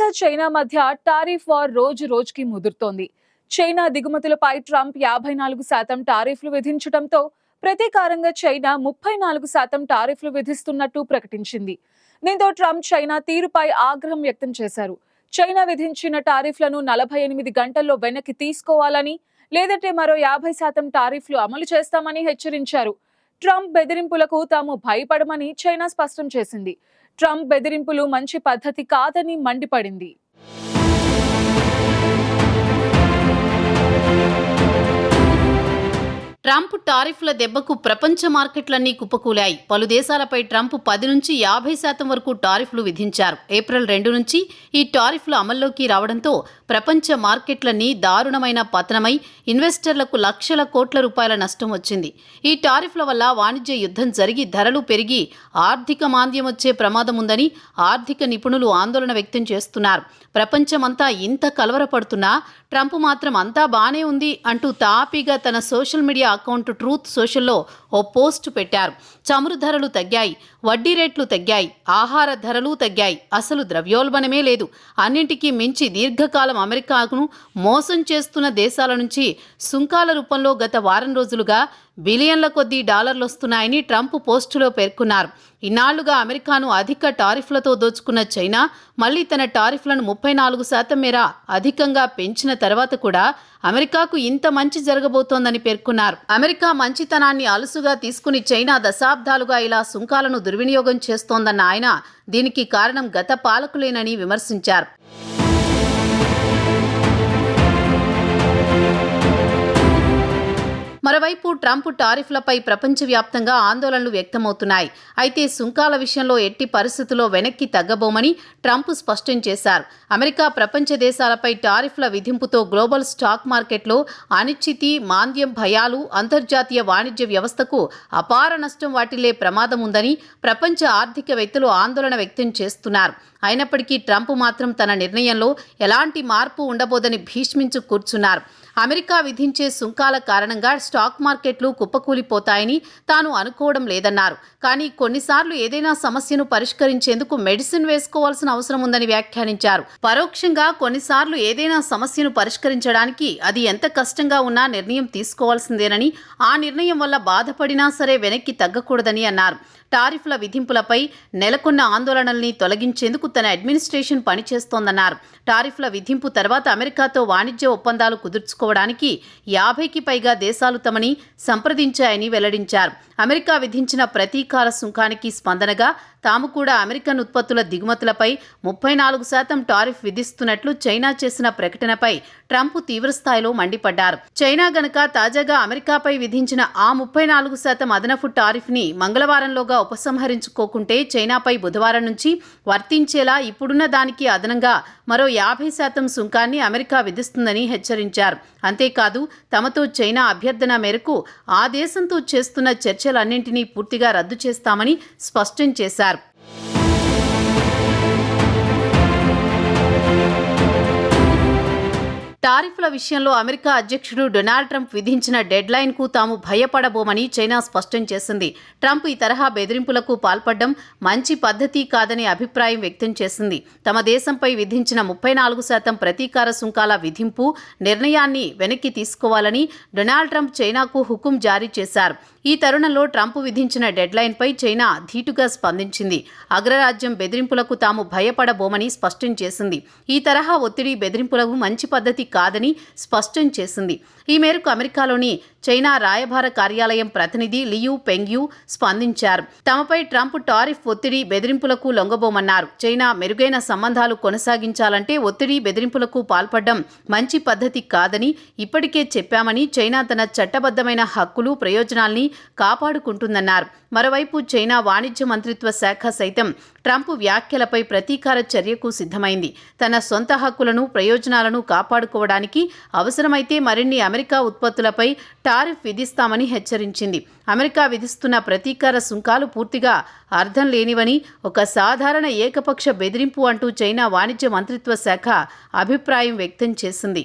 America China మధ్య tariff war రోజు రోజుకి ముదురుతోంది. చైనా దిగుమతులపై ట్రంప్ 54% టారిఫ్లు విధించడంతో ప్రతీకారంగా చైనా 34% టారిఫ్లు విధిస్తున్నట్టు ప్రకటించింది. దీంతో ట్రంప్ చైనా తీరుపై ఆగ్రహం వ్యక్తం చేశారు. చైనా విధించిన టారిఫ్లను 48 గంటల్లో వెనక్కి తీసుకోవాలని, లేదంటే మరో 50% టారిఫ్లు అమలు చేస్తామని హెచ్చరించారు. ట్రంప్ బెదిరింపులకు తాము భయపడమని చైనా స్పష్టం చేసింది. ట్రంప్ బెదిరింపులు మంచి పద్ధతి కాదని మండిపడింది. ట్రంప్ టారిఫ్ల దెబ్బకు ప్రపంచ మార్కెట్లన్నీ కుప్పకూలాయి. పలు దేశాలపై ట్రంప్ 10 నుంచి 50% వరకు టారిఫ్లు విధించారు. ఏప్రిల్ 2 నుంచి ఈ టారిఫ్లు అమల్లోకి రావడంతో ప్రపంచ మార్కెట్లన్నీ దారుణమైన పతనమై ఇన్వెస్టర్లకు లక్షల కోట్ల రూపాయల నష్టం వచ్చింది. ఈ టారిఫ్ల వల్ల వాణిజ్య యుద్ధం జరిగి ధరలు పెరిగి ఆర్థిక మాంద్యం వచ్చే ప్రమాదం ఉందని ఆర్థిక నిపుణులు ఆందోళన వ్యక్తం చేస్తున్నారు. ప్రపంచమంతా ఇంత కలవరపడుతున్నా ట్రంప్ మాత్రం అంతా బానే ఉంది అంటూ తాపీగా తన సోషల్ మీడియా అకౌంట్ ట్రూత్ సోషల్లో ఓ పోస్ట్ పెట్టారు. చమురు ధరలు తగ్గాయి, వడ్డీ రేట్లు తగ్గాయి, ఆహార ధరలు తగ్గాయి, అసలు ద్రవ్యోల్బణమే లేదు. అన్నింటికీ మించి దీర్ఘకాలం అమెరికాను మోసం చేస్తున్న దేశాల నుంచి సుంకాల రూపంలో గత వారం రోజులుగా బిలియన్ల కొద్దీ డాలర్లు వస్తున్నాయని ట్రంప్ పోస్టులో పేర్కొన్నారు. ఇన్నాళ్లుగా అమెరికాను అధిక టారిఫ్లతో దోచుకున్న చైనా మళ్లీ తన టారిఫ్లను 34% మేర అధికంగా పెంచిన తర్వాత కూడా అమెరికాకు ఇంత మంచి జరగబోతోందని పేర్కొన్నారు. అమెరికా మంచితనాన్ని అలుసుగా తీసుకుని చైనా దశాబ్దాలుగా ఇలా సుంకాలను దుర్వినియోగం చేస్తోందన్న ఆయన దీనికి కారణం గత పాలకులేనని విమర్శించారు. మరోవైపు ట్రంప్ టారిఫ్లపై ప్రపంచవ్యాప్తంగా ఆందోళనలు వ్యక్తమవుతున్నాయి. అయితే సుంకాల విషయంలో ఎట్టి పరిస్థితుల్లో వెనక్కి తగ్గబోమని ట్రంప్ స్పష్టం చేశారు. అమెరికా ప్రపంచ దేశాలపై టారిఫ్ల విధింపుతో గ్లోబల్ స్టాక్ మార్కెట్లో అనిశ్చితి, మాంద్యం, భయాలు, అంతర్జాతీయ వాణిజ్య వ్యవస్థకు అపార నష్టం వాటిల్లే ప్రమాదం ఉందని ప్రపంచ ఆర్థికవేత్తలు ఆందోళన వ్యక్తం చేస్తున్నారు. అయినప్పటికీ ట్రంప్ మాత్రం తన నిర్ణయంలో ఎలాంటి మార్పు ఉండబోదని భీష్మించు కూర్చున్నారు. అమెరికా విధించే సుంకాల కారణంగా స్టాక్ మార్కెట్లు కుప్పకూలిపోతాయని తాను అనుకోవడం లేదన్నారు. కానీ కొన్నిసార్లు ఏదైనా సమస్యను పరిష్కరించేందుకు మెడిసిన్ వేసుకోవాల్సిన అవసరం ఉందని వ్యాఖ్యానించారు. పరోక్షంగా కొన్నిసార్లు ఏదైనా సమస్యను పరిష్కరించడానికి అది ఎంత కష్టంగా ఉన్నా నిర్ణయం తీసుకోవాల్సిందేనని, ఆ నిర్ణయం వల్ల బాధపడినా సరే వెనక్కి తగ్గకూడదని అన్నారు. టారిఫ్ల విధింపులపై నెలకొన్న ఆందోళనల్ని తొలగించేందుకు తన అడ్మినిస్ట్రేషన్ పనిచేస్తోందన్నారు. టారిఫ్ల విధింపు తర్వాత అమెరికాతో వాణిజ్య ఒప్పందాలు కుదుర్చుకోవడానికి 50కి పైగా దేశాలు తమని సంప్రదించాయని వెల్లడించారు. అమెరికా విధించిన ప్రతీకార సుంకానికి స్పందనగా తాము కూడా అమెరికన్ ఉత్పత్తుల దిగుమతులపై 34% టారిఫ్ విధిస్తున్నట్లు చైనా చేసిన ప్రకటనపై ట్రంప్ తీవ్రస్థాయిలో మండిపడ్డారు. చైనా గనక తాజాగా అమెరికాపై విధించిన ఆ 34% అదనపు టారిఫ్ని మంగళవారంలోగా ఉపసంహరించుకోకుంటే చైనాపై బుధవారం నుంచి వర్తించేలా ఇప్పుడున్న దానికి అదనంగా మరో 50% సుంకాన్ని అమెరికా విధిస్తుందని హెచ్చరించారు. అంతేకాదు తమతో చైనా అభ్యర్థన మేరకు ఆ దేశంతో చేస్తున్న చర్చలన్నింటినీ పూర్తిగా రద్దు చేస్తామని స్పష్టం చేశారు. టారిఫ్ల విషయంలో అమెరికా అధ్యక్షుడు డొనాల్డ్ ట్రంప్ విధించిన డెడ్ లైన్కు తాము భయపడబోమని చైనా స్పష్టం చేసింది. ట్రంప్ ఈ తరహా బెదిరింపులకు పాల్పడడం మంచి పద్ధతి కాదని అభిప్రాయం వ్యక్తం చేసింది. తమ దేశంపై విధించిన 34% ప్రతీకార సుంకాల విధింపు నిర్ణయాన్ని వెనక్కి తీసుకోవాలని డొనాల్డ్ ట్రంప్ చైనాకు హుకుం జారీ చేశారు. ఈ తరుణంలో ట్రంప్ విధించిన డెడ్ లైన్పై చైనా ధీటుగా స్పందించింది. అగ్రరాజ్యం బెదిరింపులకు తాము భయపడబోమని స్పష్టం చేసింది. ఈ తరహా ఒత్తిడి బెదిరింపులకు మంచి పద్ధతి కాదని స్పష్టం చేసింది. ఈ మేరకు అమెరికాలోని చైనా రాయబార కార్యాలయం ప్రతినిధి లియూ పెంగ్యూ స్పందించారు. తమపై ట్రంప్ టారిఫ్ ఒత్తిడి బెదిరింపులకు లొంగబోమన్నారు. చైనా మెరుగైన సంబంధాలు కొనసాగించాలంటే ఒత్తిడి బెదిరింపులకు పాల్పడడం మంచి పద్ధతి కాదని ఇప్పటికే చెప్పామని, చైనా తన చట్టబద్ధమైన హక్కులు, ప్రయోజనాల్ని కాపాడుకుంటుందన్నారు. మరోవైపు చైనా వాణిజ్య మంత్రిత్వ శాఖ సైతం ట్రంప్ వ్యాఖ్యలపై ప్రతీకార చర్యకు సిద్ధమైంది. తన సొంత హక్కులను, ప్రయోజనాలను కాపాడుకోవడానికి అవసరమైతే మరిన్ని అమెరికా ఉత్పత్తులపై టారిఫ్ విధిస్తామని హెచ్చరించింది. అమెరికా విధిస్తున్న ప్రతీకార సుంకాలు పూర్తిగా అర్థం లేనివని, ఒక సాధారణ ఏకపక్ష బెదిరింపు అంటూ చైనా వాణిజ్య మంత్రిత్వ శాఖ అభిప్రాయం వ్యక్తం చేసింది.